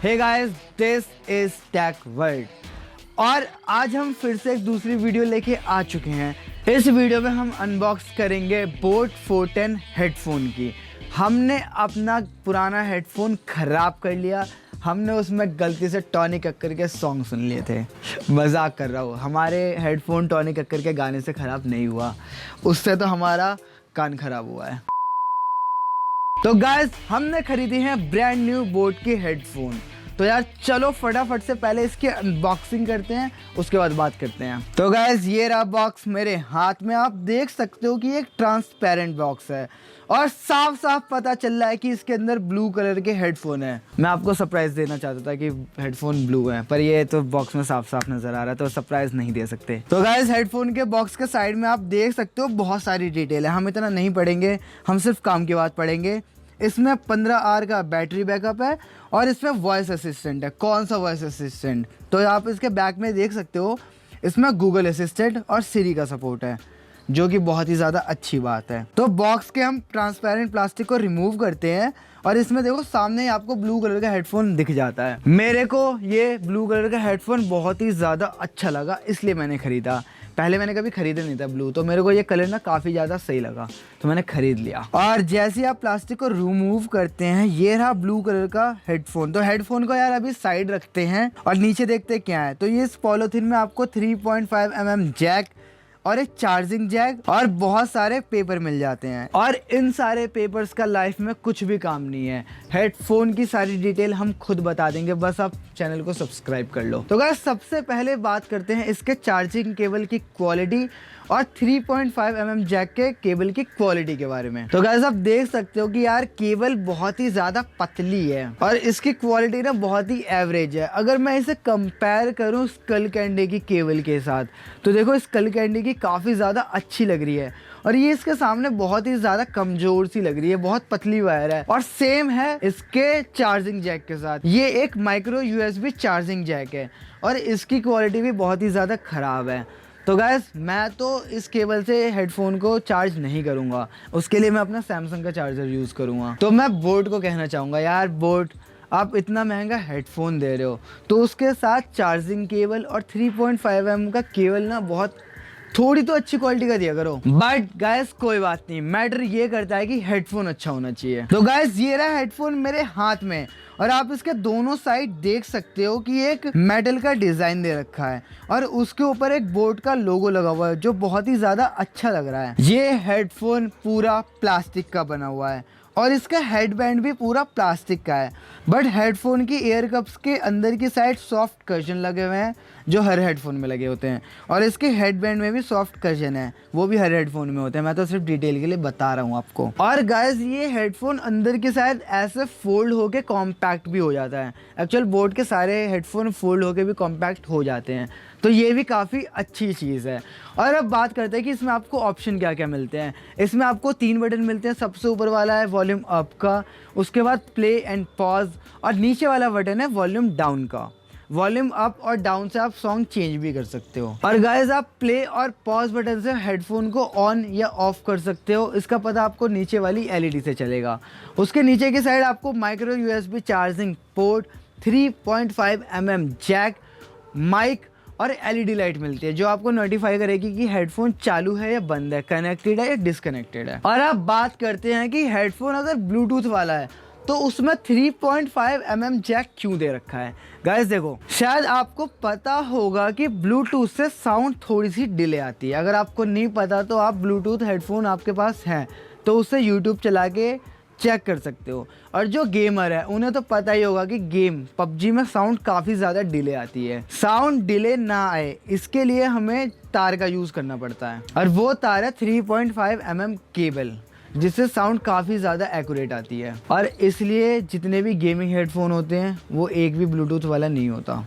Hey guys, this is tech world और आज हम फिर से एक दूसरी वीडियो लेके आ चुके हैं। इस वीडियो में हम अनबॉक्स करेंगे बोट 410 हेडफोन की। हमने अपना पुराना हेडफोन ख़राब कर लिया। हमने उसमें गलती से टॉनी कक्कर के सॉन्ग सुन लिए थे। मजाक कर रहा हूँ, हमारे हेडफोन टॉनी कक्कर के गाने से ख़राब नहीं हुआ, उससे तो हमारा कान ख़राब हुआ है। तो गाइस, हमने खरीदी है ब्रांड न्यू बोट की हेडफोन। तो यार चलो फटाफट से पहले इसकी अनबॉक्सिंग करते हैं, उसके बाद बात करते हैं। तो गाइस, ये रहा बॉक्स मेरे हाथ में। आप देख सकते हो कि एक ट्रांसपेरेंट बॉक्स है और साफ साफ पता चल रहा है कि इसके अंदर ब्लू कलर के हेडफोन है। मैं आपको सरप्राइज देना चाहता था कि हेडफोन ब्लू है, पर ये तो बॉक्स में साफ साफ नजर आ रहा है, तो सरप्राइज नहीं दे सकते। तो गाइस, हेडफोन के बॉक्स के साइड में आप देख सकते हो बहुत सारी डिटेल है। हम इतना नहीं पढ़ेंगे, हम सिर्फ काम की बात पढ़ेंगे। इसमें 15 आवर का बैटरी बैकअप है और इसमें वॉइस असिस्टेंट है। कौन सा वॉइस असिस्टेंट? तो आप इसके बैक में देख सकते हो, इसमें गूगल असिस्टेंट और सिरी का सपोर्ट है, जो कि बहुत ही ज़्यादा अच्छी बात है। तो बॉक्स के हम ट्रांसपेरेंट प्लास्टिक को रिमूव करते हैं और इसमें देखो सामने ही आपको ब्लू कलर का हेडफोन दिख जाता है। मेरे को ये ब्लू कलर का हेडफोन बहुत ही ज़्यादा अच्छा लगा, इसलिए मैंने ख़रीदा। पहले मैंने कभी खरीदा नहीं था ब्लू, तो मेरे को ये कलर ना काफ़ी ज़्यादा सही लगा, तो मैंने ख़रीद लिया। और जैसे ही आप प्लास्टिक को रिमूव करते हैं, ये रहा ब्लू कलर का हेडफोन। तो हेडफोन को यार अभी साइड रखते हैं और नीचे देखते हैं क्या है। तो ये इस पॉलीथीन में आपको 3.5 mm जैक और एक चार्जिंग जैक और बहुत सारे पेपर मिल जाते हैं। और इन सारे पेपर्स का लाइफ में कुछ भी काम नहीं है। हेडफोन की सारी डिटेल हम खुद बता देंगे, बस आप चैनल को सब्सक्राइब कर लो। तो गाइस, सबसे पहले बात करते हैं इसके चार्जिंग केबल की क्वालिटी और 3.5 mm जैक के केबल की क्वालिटी के बारे में। तो गाइस, आप देख सकते हो कि यार केबल बहुत ही ज़्यादा पतली है और इसकी क्वालिटी ना बहुत ही एवरेज है। अगर मैं इसे कंपेयर करूं स्कल कैंडी की केबल के साथ, तो देखो स्कल कैंडी की काफ़ी ज़्यादा अच्छी लग रही है और ये इसके सामने बहुत ही ज़्यादा कमज़ोर सी लग रही है, बहुत पतली वायर है। और सेम है इसके चार्जिंग जैक के साथ। ये एक माइक्रो USB चार्जिंग जैक है और इसकी क्वालिटी भी बहुत ही ज़्यादा ख़राब है। तो गाइस, मैं तो इस केबल से हेडफोन को चार्ज नहीं करूँगा, उसके लिए मैं अपना सैमसंग का चार्जर यूज़ करूँगा। तो मैं बोट को कहना चाहूँगा, यार बोट, आप इतना महंगा हेडफोन दे रहे हो तो उसके साथ चार्जिंग केबल और 3.5 mm का केबल ना बहुत थोड़ी तो अच्छी क्वालिटी का दिया करो। बट गाइस, कोई बात नहीं, मैटर ये करता है कि हेडफोन अच्छा होना चाहिए। तो गाइस, ये रहा हेडफोन मेरे हाथ में और आप इसके दोनों साइड देख सकते हो कि एक मेटल का डिजाइन दे रखा है और उसके ऊपर एक बोट का लोगो लगा हुआ है, जो बहुत ही ज्यादा अच्छा लग रहा है। ये हेडफोन पूरा प्लास्टिक का बना हुआ है और इसका हेडबैंड भी पूरा प्लास्टिक का है। बट हेडफोन की एयर कप्स के अंदर की साइड सॉफ्ट कर्जन लगे हुए हैं, जो हर हेडफोन में लगे होते हैं। और इसके हेडबैंड में भी सॉफ्ट कर्जन है, वो भी हर हेडफोन में होते हैं। मैं तो सिर्फ डिटेल के लिए बता रहा हूँ आपको। और गाइस, ये हेडफोन अंदर की साइड ऐसे फोल्ड होके कॉम्पैक्ट भी हो जाता है। एक्चुअल बोट के सारे हेडफोन फोल्ड होके भी कॉम्पैक्ट हो जाते हैं, तो ये भी काफ़ी अच्छी चीज़ है। और अब बात करते हैं कि इसमें आपको ऑप्शन क्या क्या मिलते हैं। इसमें आपको 3 बटन मिलते हैं। सबसे ऊपर वाला है वॉल्यूम अप का, उसके बाद प्ले एंड पॉज, और नीचे वाला बटन है वॉल्यूम डाउन का। वॉल्यूम अप और डाउन से आप सॉन्ग चेंज भी कर सकते हो। और गाइस, आप प्ले और पॉज बटन से हेडफोन को ऑन या ऑफ कर सकते हो। इसका पता आपको नीचे वाली LED से चलेगा। उसके नीचे की साइड आपको micro USB charging port, 3.5 mm jack, mic और LED लाइट मिलती है, जो आपको नोटिफाई करेगी कि हेडफोन चालू है या बंद है, कनेक्टेड है या डिसकनेक्टेड है। और अब बात करते हैं कि हेडफोन अगर ब्लूटूथ वाला है तो उसमें 3.5 mm जैक क्यों दे रखा है। गाइस देखो, शायद आपको पता होगा कि ब्लूटूथ से साउंड थोड़ी सी डिले आती है। अगर आपको नहीं पता तो आप ब्लूटूथ हेडफोन आपके पास है तो उससे यूट्यूब चला के चेक कर सकते हो। और जो गेमर है उन्हें तो पता ही होगा कि गेम PUBG में साउंड काफ़ी ज़्यादा डिले आती है। साउंड डिले ना आए इसके लिए हमें तार का यूज़ करना पड़ता है, और वो तार है 3.5 mm केबल, जिससे साउंड काफ़ी ज़्यादा एक्यूरेट आती है। और इसलिए जितने भी गेमिंग हेडफोन होते हैं वो एक भी ब्लूटूथ वाला नहीं होता।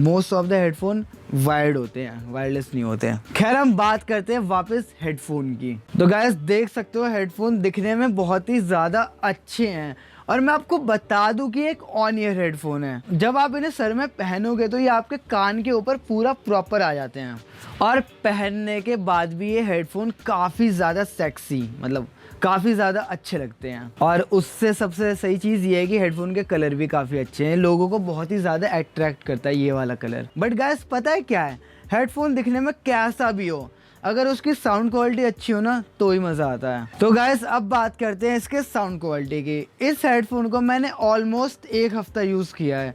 Most of the headphone wired होते हैं, वायरलेस नहीं होते हैं। खैर, हम बात करते हैं वापस हेडफोन की। तो गाइस, देख सकते हो हेडफोन दिखने में बहुत ही ज़्यादा अच्छे हैं। और मैं आपको बता दूं कि एक ऑन ईयर हेडफोन है। जब आप इन्हें सर में पहनोगे तो ये आपके कान के ऊपर पूरा प्रॉपर आ जाते हैं। और पहनने के बाद भी ये हेडफोन काफ़ी ज़्यादा सेक्सी, मतलब काफ़ी ज़्यादा अच्छे लगते हैं। और उससे सबसे सही चीज़ ये है कि हेडफोन के कलर भी काफ़ी अच्छे हैं, लोगों को बहुत ही ज़्यादा अट्रैक्ट करता है ये वाला कलर। बट गाइस पता है क्या है, हेडफोन दिखने में कैसा भी हो, अगर उसकी साउंड क्वालिटी अच्छी हो ना तो ही मज़ा आता है। तो गाइस अब बात करते हैं इसके साउंड क्वालिटी की। इस हेडफोन को मैंने ऑलमोस्ट 1 हफ़्ता यूज़ किया है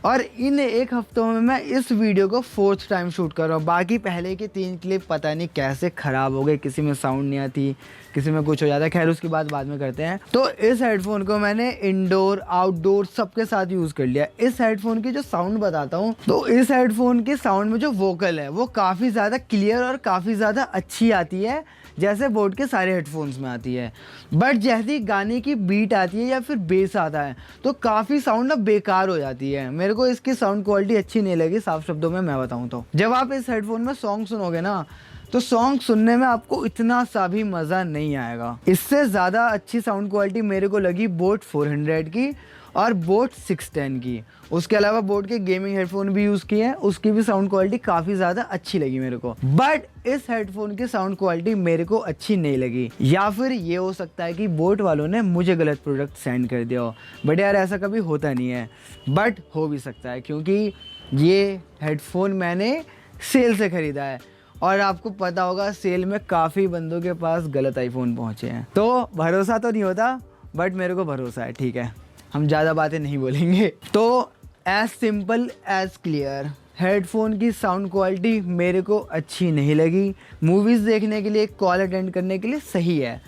और इन 1 हफ्तों में मैं इस वीडियो को 4th टाइम शूट कर रहा हूँ। बाकी पहले की 3 क्लिप पता नहीं कैसे ख़राब हो गए, किसी में साउंड नहीं आती, किसी में कुछ हो जाता है। खैर उसकी बात बाद में करते हैं। तो इस हेडफोन को मैंने इंडोर आउटडोर सबके साथ यूज़ कर लिया। इस हेडफोन की जो साउंड बताता हूँ, तो इस हेडफोन के साउंड में जो वोकल है वो काफ़ी ज़्यादा क्लियर और काफ़ी ज़्यादा अच्छी आती है, जैसे बोट के सारे हेडफोन्स में आती है। बट जैसे गाने की बीट आती है या फिर बेस आता है तो काफ़ी साउंड ना बेकार हो जाती है। मेरे को इसकी साउंड क्वालिटी अच्छी नहीं लगी, साफ शब्दों में मैं बताऊं तो। जब आप इस हेडफोन में सॉन्ग सुनोगे ना तो सॉन्ग सुनने में आपको इतना सा भी मज़ा नहीं आएगा। इससे ज़्यादा अच्छी साउंड क्वालिटी मेरे को लगी बोट 400 की और बोट 610 की। उसके अलावा बोट के गेमिंग हेडफोन भी यूज़ किए हैं, उसकी भी साउंड क्वालिटी काफ़ी ज़्यादा अच्छी लगी मेरे को। बट इस हेडफोन की साउंड क्वालिटी मेरे को अच्छी नहीं लगी, या फिर ये हो सकता है कि बोट वालों ने मुझे गलत प्रोडक्ट सेंड कर दिया हो। बट यार ऐसा कभी होता नहीं है, बट हो भी सकता है क्योंकि ये हेडफोन मैंने सेल से ख़रीदा है और आपको पता होगा सेल में काफ़ी बंदों के पास गलत आईफोन पहुँचे हैं। तो भरोसा तो नहीं होता, बट मेरे को भरोसा है। ठीक है, हम ज़्यादा बातें नहीं बोलेंगे। तो as simple as clear, headphone की साउंड क्वालिटी मेरे को अच्छी नहीं लगी। मूवीज़ देखने के लिए, कॉल अटेंड करने के लिए सही है,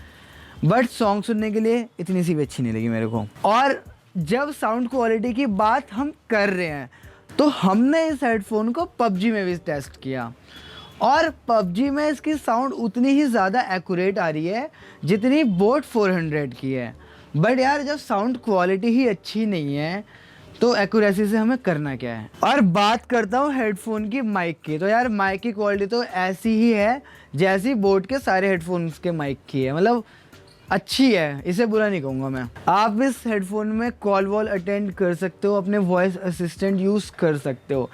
बट सॉन्ग सुनने के लिए इतनी सी भी अच्छी नहीं लगी मेरे को। और जब साउंड क्वालिटी की बात हम कर रहे हैं तो हमने इस हेडफोन को PUBG में भी टेस्ट किया और PUBG में इसकी साउंड उतनी ही ज़्यादा एक्यूरेट आ रही है जितनी बोट 400 की है। बट यार जब साउंड क्वालिटी ही अच्छी नहीं है तो एक्यूरेसी से हमें करना क्या है। और बात करता हूँ हेडफोन की माइक की, तो यार माइक की क्वालिटी तो ऐसी ही है जैसी बोट के सारे हेडफोन्स के माइक की है, मतलब अच्छी है, इसे बुरा नहीं कहूँगा मैं। आप इस हेडफोन में कॉल वॉल अटेंड कर सकते हो, अपने वॉइस असिस्टेंट यूज़ कर सकते हो,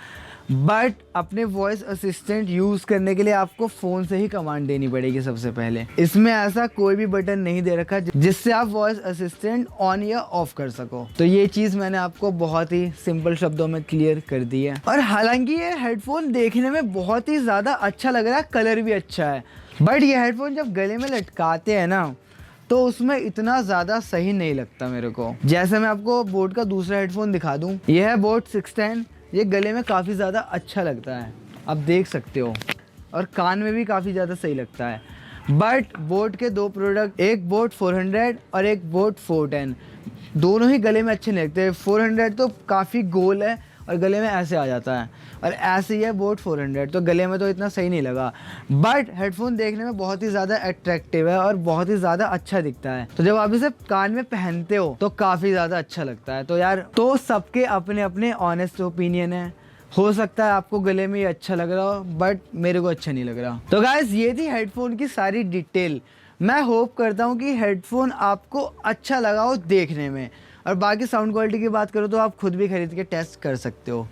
बट अपने वॉइस असिस्टेंट यूज़ करने के लिए आपको फ़ोन से ही कमांड देनी पड़ेगी सबसे पहले। इसमें ऐसा कोई भी बटन नहीं दे रखा जिससे आप वॉइस असिस्टेंट ऑन या ऑफ कर सको। तो ये चीज़ मैंने आपको बहुत ही सिंपल शब्दों में क्लियर कर दी है। और हालांकि ये हेडफोन देखने में बहुत ही ज़्यादा अच्छा लग रहा है, कलर भी अच्छा है, बट ये हेडफोन जब गले में लटकाते हैं ना तो उसमें इतना ज़्यादा सही नहीं लगता मेरे को। जैसे मैं आपको बोट का दूसरा हेडफोन दिखा दूँ, यह है बोट 610। ये गले में काफ़ी ज़्यादा अच्छा लगता है, आप देख सकते हो, और कान में भी काफ़ी ज़्यादा सही लगता है। बट बोट के 2 प्रोडक्ट, एक बोट 400 और एक बोट 410, दोनों ही गले में अच्छे नहीं लगते। 400 तो काफ़ी गोल है और गले में ऐसे आ जाता है, और ऐसे ही है बोट 400, तो गले में तो इतना सही नहीं लगा। बट हेडफोन देखने में बहुत ही ज़्यादा अट्रैक्टिव है और बहुत ही ज़्यादा अच्छा दिखता है, तो जब आप इसे कान में पहनते हो तो काफ़ी ज़्यादा अच्छा लगता है। तो यार तो सबके अपने अपने ऑनेस्ट ओपिनियन है, हो सकता है आपको गले में ये अच्छा लग रहा हो, बट मेरे को अच्छा नहीं लग रहा। तो गाइस ये थी हेडफोन की सारी डिटेल। मैं होप करता हूँ कि हेडफोन आपको अच्छा लगा हो देखने में, और बाकी साउंड क्वालिटी की बात करो तो आप खुद भी खरीद के टेस्ट कर सकते हो।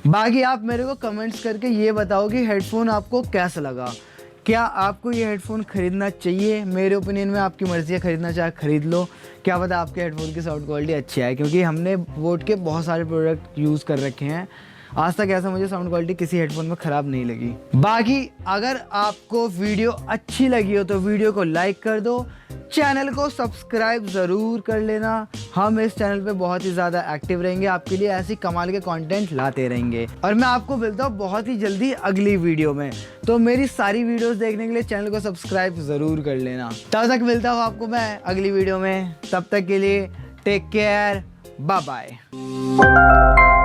बाकी आप मेरे को कमेंट्स करके ये बताओ कि हेडफोन आपको कैसा लगा, क्या आपको ये हेडफोन ख़रीदना चाहिए। मेरे ओपिनियन में आपकी मर्ज़ी है, ख़रीदना चाहे ख़रीद लो, क्या पता आपके हेडफोन की साउंड क्वालिटी अच्छी है, क्योंकि हमने बोट के बहुत सारे प्रोडक्ट यूज़ कर रखे हैं, आज तक ऐसा मुझे साउंड क्वालिटी किसी हेडफोन में ख़राब नहीं लगी। बाकी अगर आपको वीडियो अच्छी लगी हो तो वीडियो को लाइक कर दो, चैनल को सब्सक्राइब ज़रूर कर लेना। हम इस चैनल पे बहुत ही ज़्यादा एक्टिव रहेंगे, आपके लिए ऐसी कमाल के कंटेंट लाते रहेंगे, और मैं आपको मिलता हूँ बहुत ही जल्दी अगली वीडियो में। तो मेरी सारी वीडियोस देखने के लिए चैनल को सब्सक्राइब ज़रूर कर लेना। तब तक मिलता हूँ आपको मैं अगली वीडियो में, तब तक के लिए टेक केयर, बाय बाय।